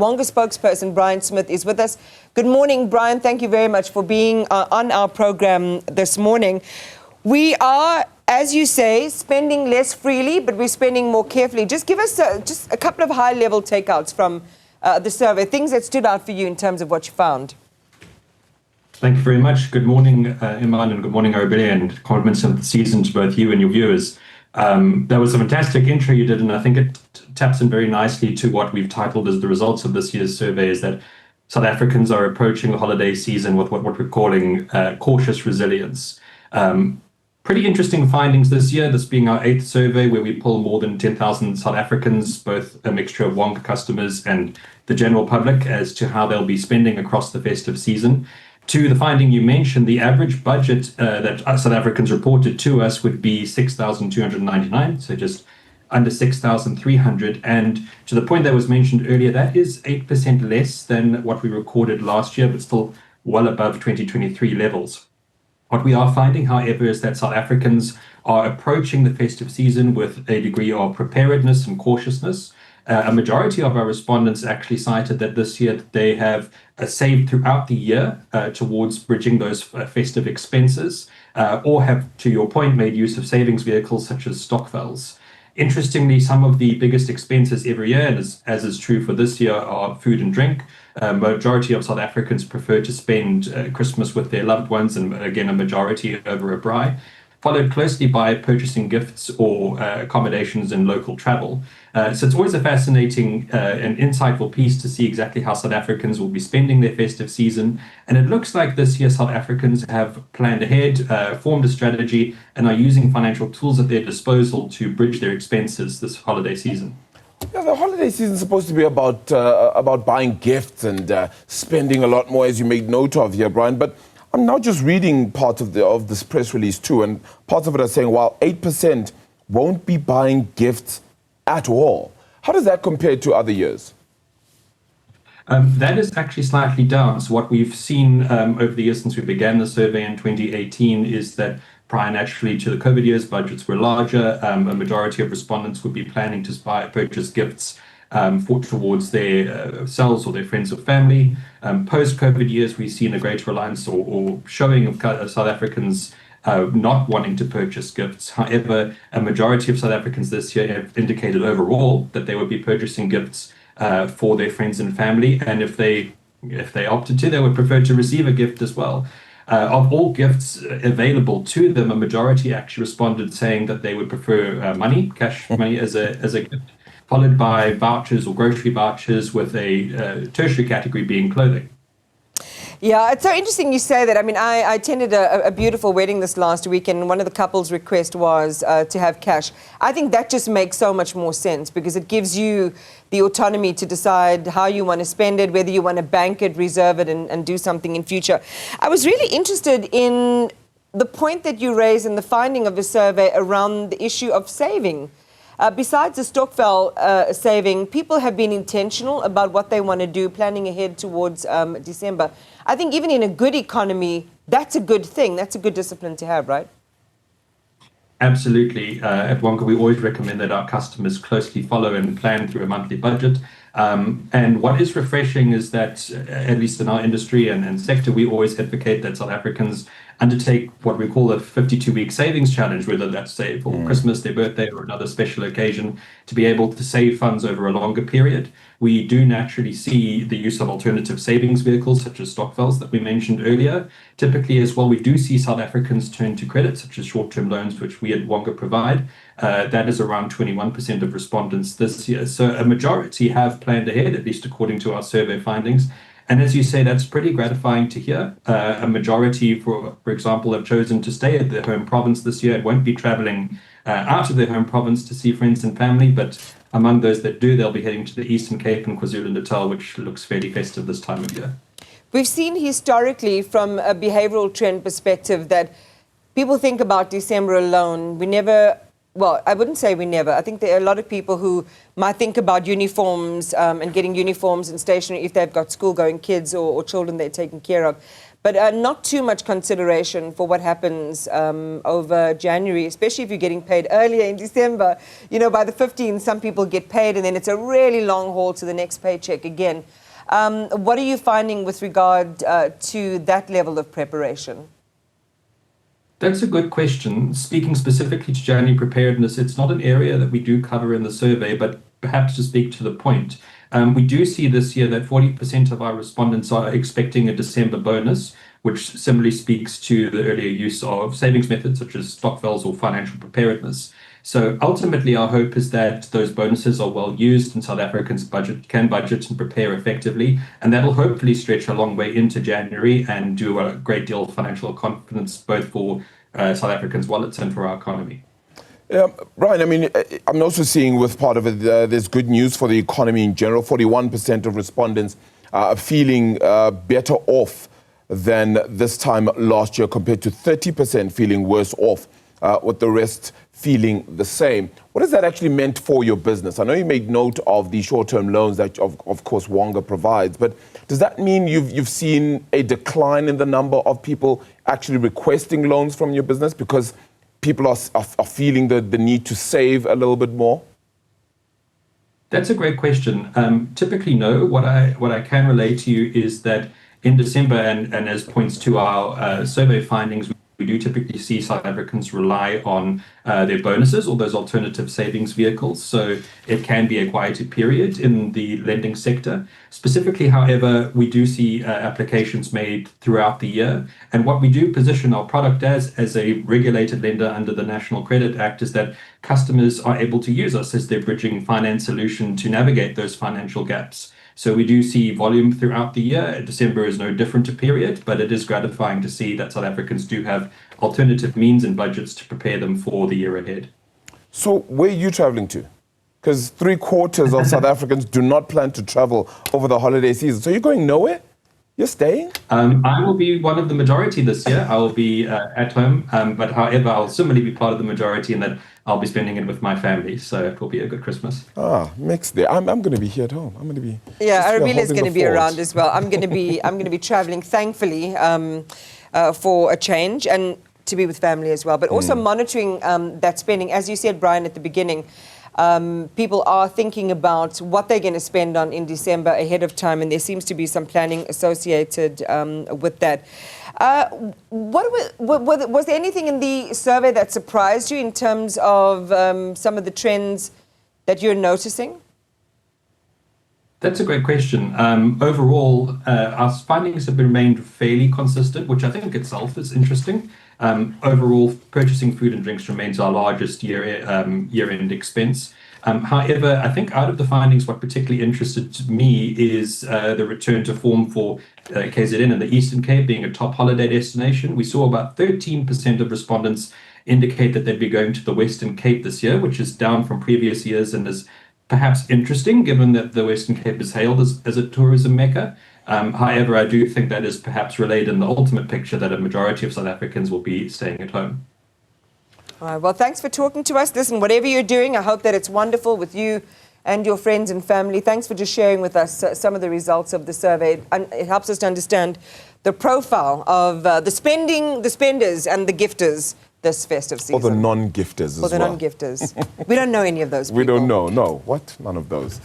Wonga spokesperson, Bryan Smith, is with us. Good morning, Bryan. Thank you very much for being on our program this morning. We are, as you say, spending less freely, but we're spending more carefully. Just give us just a couple of high-level takeouts from the survey, things that stood out for you in terms of what you found. Thank you very much. Good morning, Iman, and good morning, R289, and compliments of the season to both you and your viewers. That was a fantastic intro you did, and I think it taps in very nicely to what we've titled as the results of this year's survey, is that South Africans are approaching the holiday season with what we're calling cautious resilience. Pretty interesting findings this year, this being our 8th survey where we pull more than 10,000 South Africans, both a mixture of Wonga customers and the general public, as to how they'll be spending across the festive season. To the finding you mentioned, the average budget that South Africans reported to us would be 6,299, so just under 6,300. And to the point that was mentioned earlier, that is 8% less than what we recorded last year, but still well above 2023 levels. What we are finding, however, is that South Africans are approaching the festive season with a degree of preparedness and cautiousness. A majority of our respondents actually cited that this year they have saved throughout the year towards bridging those festive expenses, or have, to your point, made use of savings vehicles such as stokvels. Interestingly, some of the biggest expenses every year, and as is true for this year, are food and drink. Majority of South Africans prefer to spend Christmas with their loved ones, and again, a majority over a braai, followed closely by purchasing gifts or accommodations and local travel. So it's always a fascinating and insightful piece to see exactly how South Africans will be spending their festive season. And it looks like this year South Africans have planned ahead, formed a strategy, and are using financial tools at their disposal to bridge their expenses this holiday season. Yeah, the holiday season is supposed to be about buying gifts and spending a lot more, as you made note of here, Bryan. But I'm now just reading part of this press release too, and parts of it are saying, while 8% won't be buying gifts at all. How does that compare to other years? That is actually slightly down. So what we've seen over the years since we began the survey in 2018 is that prior naturally to the COVID years, budgets were larger. A majority of respondents would be planning to purchase gifts towards their selves or their friends or family. Post-COVID years, we've seen a greater reliance or showing of South Africans not wanting to purchase gifts. However, a majority of South Africans this year have indicated overall that they would be purchasing gifts for their friends and family, and if they opted to, they would prefer to receive a gift as well. Of all gifts available to them, a majority actually responded saying that they would prefer money, cash money as a gift, followed by vouchers or grocery vouchers, with a tertiary category being clothing. Yeah, it's so interesting you say that. I mean, I attended a beautiful wedding this last week, and one of the couple's request was to have cash. I think that just makes so much more sense, because it gives you the autonomy to decide how you want to spend it, whether you want to bank it, reserve it, and do something in future. I was really interested in the point that you raised in the finding of the survey around the issue of saving. Besides the stokvel saving, people have been intentional about what they want to do, planning ahead towards December. I think even in a good economy, that's a good thing. That's a good discipline to have, right? Absolutely. At Wonga, we always recommend that our customers closely follow and plan through a monthly budget. And what is refreshing is that, at least in our industry and sector, we always advocate that South Africans undertake what we call a 52-week savings challenge, whether that's, say, for Christmas, their birthday, or another special occasion, to be able to save funds over a longer period. We do naturally see the use of alternative savings vehicles, such as stokvels that we mentioned earlier. Typically as well, we do see South Africans turn to credit, such as short-term loans, which we at Wonga provide. That is around 21% of respondents this year. So a majority have planned ahead, at least according to our survey findings. And as you say, that's pretty gratifying to hear. A majority, for example, have chosen to stay at their home province this year and won't be traveling out of their home province to see friends and family. But among those that do, they'll be heading to the Eastern Cape and KwaZulu-Natal, which looks fairly festive this time of year. We've seen historically, from a behavioral trend perspective, that people think about December alone. We never... Well, I wouldn't say we never. I think there are a lot of people who might think about uniforms and getting uniforms and stationery if they've got school-going kids or children they're taking care of. but not too much consideration for what happens over January, especially if you're getting paid earlier in December. You know, by the 15th, some people get paid, and then it's a really long haul to the next paycheck again. What are you finding with regard to that level of preparation? That's a good question. Speaking specifically to January preparedness, it's not an area that we do cover in the survey, but perhaps to speak to the point, we do see this year that 40% of our respondents are expecting a December bonus, which similarly speaks to the earlier use of savings methods such as stokvels or financial preparedness. So ultimately, our hope is that those bonuses are well used and South Africans can budget and prepare effectively. And that'll hopefully stretch a long way into January and do a great deal of financial confidence, both for South Africans' wallets and for our economy. Bryan, I mean, I'm also seeing with part of it, there's good news for the economy in general. 41% of respondents are feeling better off than this time last year, compared to 30% feeling worse off, with the rest feeling the same. What has that actually meant for your business? I know you made note of the short-term loans that, of course, Wonga provides, but does that mean you've seen a decline in the number of people actually requesting loans from your business because people are feeling the need to save a little bit more? That's a great question. Typically, no. What I can relate to you is that in December, and as points to our survey findings, we do typically see South Africans rely on their bonuses or those alternative savings vehicles. So it can be a quieter period in the lending sector. Specifically, however, we do see applications made throughout the year. And what we do position our product as a regulated lender under the National Credit Act is that customers are able to use us as their bridging finance solution to navigate those financial gaps. So we do see volume throughout the year. December is no different a period, but it is gratifying to see that South Africans do have alternative means and budgets to prepare them for the year ahead. So where are you traveling to? Because 3/4 of South Africans do not plan to travel over the holiday season. So you're going nowhere? You're staying? I will be one of the majority this year. I will be at home, but however, I'll similarly be part of the majority in that I'll be spending it with my family. So it will be a good Christmas. Mixed day. I'm going to be here at home. I'm going to be. Yeah, Arabile is going to be around as well. I'm going to be traveling, thankfully, for a change and to be with family as well. But also monitoring that spending, as you said, Bryan, at the beginning. People are thinking about what they're going to spend on in December ahead of time, and there seems to be some planning associated with that. Was there anything in the survey that surprised you in terms of some of the trends that you're noticing? That's a great question. Overall, our findings have remained fairly consistent, which I think itself is interesting. Overall, purchasing food and drinks remains our largest year-end expense. However, I think out of the findings, what particularly interested me is the return to form for KZN and the Eastern Cape being a top holiday destination. We saw about 13% of respondents indicate that they'd be going to the Western Cape this year, which is down from previous years and is perhaps interesting given that the Western Cape is hailed as a tourism mecca. However, I do think that is perhaps relayed in the ultimate picture that a majority of South Africans will be staying at home. All right, well, thanks for talking to us. Listen, whatever you're doing, I hope that it's wonderful with you and your friends and family. Thanks for just sharing with us some of the results of the survey. And it helps us to understand the profile of the spenders and the gifters this festive season. Or the non-gifters as well. Or the non-gifters. We don't know any of those people. We don't know, no. What? None of those.